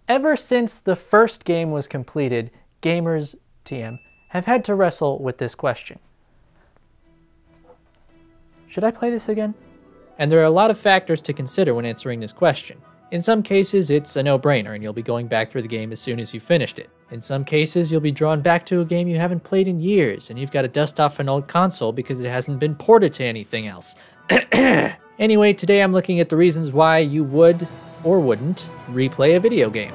Ever since the first game was completed, gamers, TM, have had to wrestle with this question. Should I play this again? And there are a lot of factors to consider when answering this question. In some cases, it's a no-brainer and you'll be going back through the game as soon as you finished it. In some cases, you'll be drawn back to a game you haven't played in years and you've got to dust off an old console because it hasn't been ported to anything else. Anyway, today I'm looking at the reasons why you would or wouldn't replay a video game.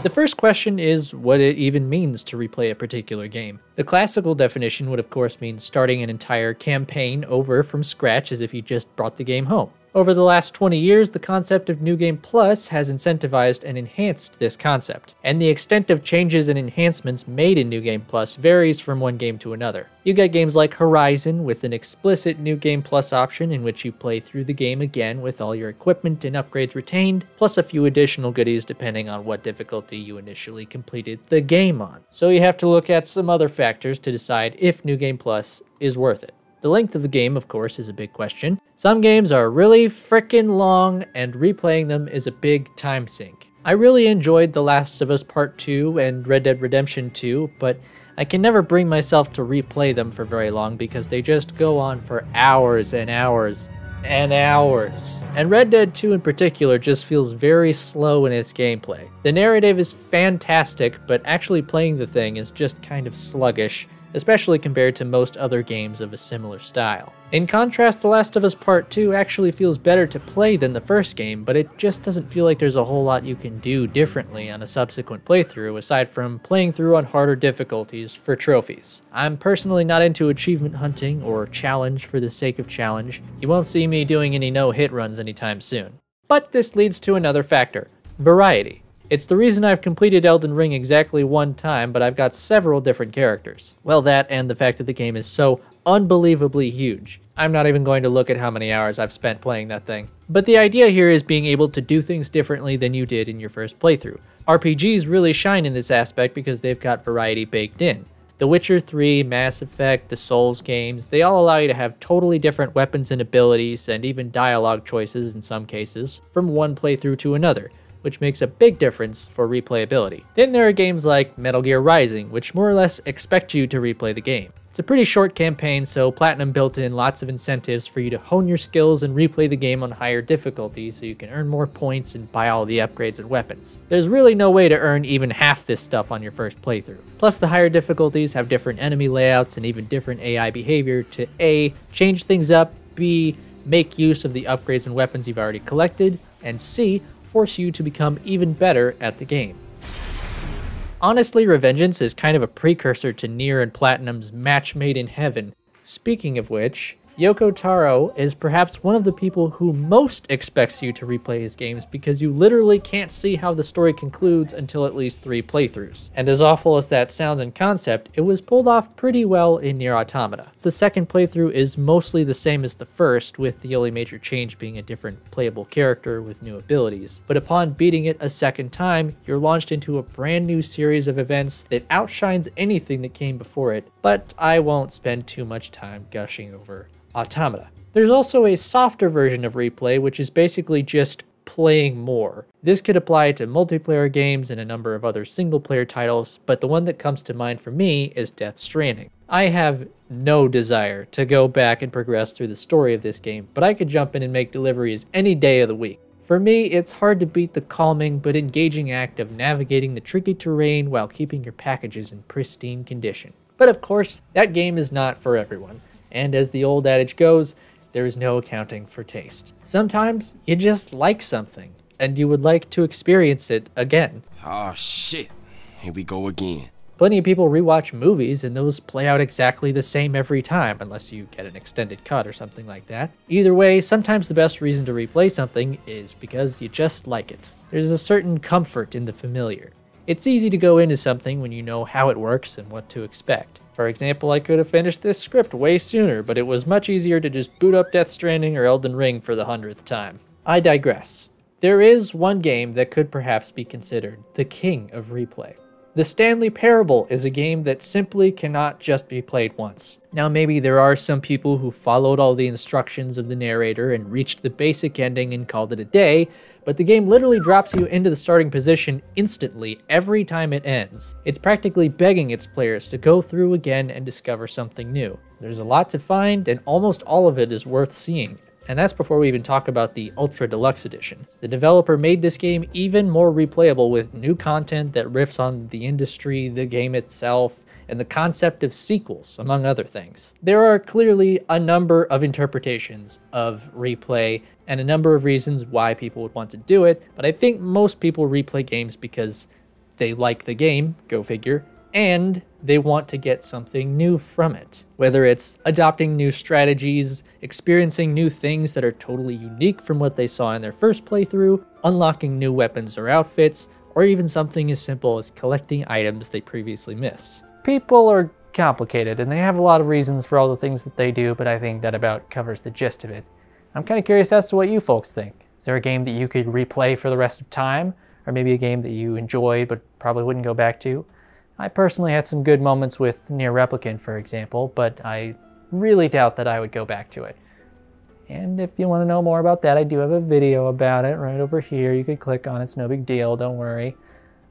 The first question is what it even means to replay a particular game. The classical definition would of course mean starting an entire campaign over from scratch as if you just brought the game home. Over the last 20 years, the concept of New Game Plus has incentivized and enhanced this concept, and the extent of changes and enhancements made in New Game Plus varies from one game to another. You get games like Horizon with an explicit New Game Plus option in which you play through the game again with all your equipment and upgrades retained, plus a few additional goodies depending on what difficulty you initially completed the game on. So you have to look at some other factors to decide if New Game Plus is worth it. The length of the game, of course, is a big question. Some games are really frickin' long, and replaying them is a big time sink. I really enjoyed The Last of Us Part 2 and Red Dead Redemption 2, but I can never bring myself to replay them for very long because they just go on for hours and hours and hours. And Red Dead 2 in particular just feels very slow in its gameplay. The narrative is fantastic, but actually playing the thing is just kind of sluggish, especially compared to most other games of a similar style. In contrast, The Last of Us Part 2 actually feels better to play than the first game, but it just doesn't feel like there's a whole lot you can do differently on a subsequent playthrough aside from playing through on harder difficulties for trophies. I'm personally not into achievement hunting or challenge for the sake of challenge. You won't see me doing any no-hit runs anytime soon. But this leads to another factor: variety. It's the reason I've completed Elden Ring exactly one time, but I've got several different characters. Well, that and the fact that the game is so unbelievably huge. I'm not even going to look at how many hours I've spent playing that thing. But the idea here is being able to do things differently than you did in your first playthrough. RPGs really shine in this aspect because they've got variety baked in. The Witcher 3, Mass Effect, the Souls games, they all allow you to have totally different weapons and abilities, and even dialogue choices in some cases, from one playthrough to another, which makes a big difference for replayability. Then there are games like Metal Gear Rising, which more or less expect you to replay the game. It's a pretty short campaign, so Platinum built in lots of incentives for you to hone your skills and replay the game on higher difficulties so you can earn more points and buy all the upgrades and weapons. There's really no way to earn even half this stuff on your first playthrough. Plus, the higher difficulties have different enemy layouts and even different AI behavior to A, change things up, B, make use of the upgrades and weapons you've already collected, and C, force you to become even better at the game. Honestly, Revengeance is kind of a precursor to Nier and Platinum's match made in heaven. Speaking of which, Yoko Taro is perhaps one of the people who most expects you to replay his games because you literally can't see how the story concludes until at least 3 playthroughs. And as awful as that sounds in concept, it was pulled off pretty well in Nier Automata. The second playthrough is mostly the same as the first, with the only major change being a different playable character with new abilities. But upon beating it a second time, you're launched into a brand new series of events that outshines anything that came before it, but I won't spend too much time gushing over Automata. There's also a softer version of replay, which is basically just playing more. This could apply to multiplayer games and a number of other single-player titles, but the one that comes to mind for me is Death Stranding. I have no desire to go back and progress through the story of this game, but I could jump in and make deliveries any day of the week. For me, it's hard to beat the calming but engaging act of navigating the tricky terrain while keeping your packages in pristine condition. But of course, that game is not for everyone. And as the old adage goes, there is no accounting for taste. Sometimes you just like something, and you would like to experience it again. Oh shit, here we go again. Plenty of people rewatch movies, and those play out exactly the same every time, unless you get an extended cut or something like that. Either way, sometimes the best reason to replay something is because you just like it. There's a certain comfort in the familiar. It's easy to go into something when you know how it works and what to expect. For example, I could have finished this script way sooner, but it was much easier to just boot up Death Stranding or Elden Ring for the 100th time. I digress. There is one game that could perhaps be considered the king of replay. The Stanley Parable is a game that simply cannot just be played once. Now maybe there are some people who followed all the instructions of the narrator and reached the basic ending and called it a day, but the game literally drops you into the starting position instantly every time it ends. It's practically begging its players to go through again and discover something new. There's a lot to find, and almost all of it is worth seeing. And that's before we even talk about the Ultra Deluxe Edition. The developer made this game even more replayable with new content that riffs on the industry, the game itself, and the concept of sequels, among other things. There are clearly a number of interpretations of replay and a number of reasons why people would want to do it, but I think most people replay games because they like the game, go figure, and they want to get something new from it. Whether it's adopting new strategies, experiencing new things that are totally unique from what they saw in their first playthrough, unlocking new weapons or outfits, or even something as simple as collecting items they previously missed. People are complicated, and they have a lot of reasons for all the things that they do, but I think that about covers the gist of it. I'm kind of curious as to what you folks think. Is there a game that you could replay for the rest of time? Or maybe a game that you enjoyed but probably wouldn't go back to? I personally had some good moments with Nier Replicant, for example, but I really doubt that I would go back to it. And if you want to know more about that, I do have a video about it right over here. You could click on it, it's no big deal, don't worry.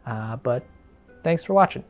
But thanks for watching.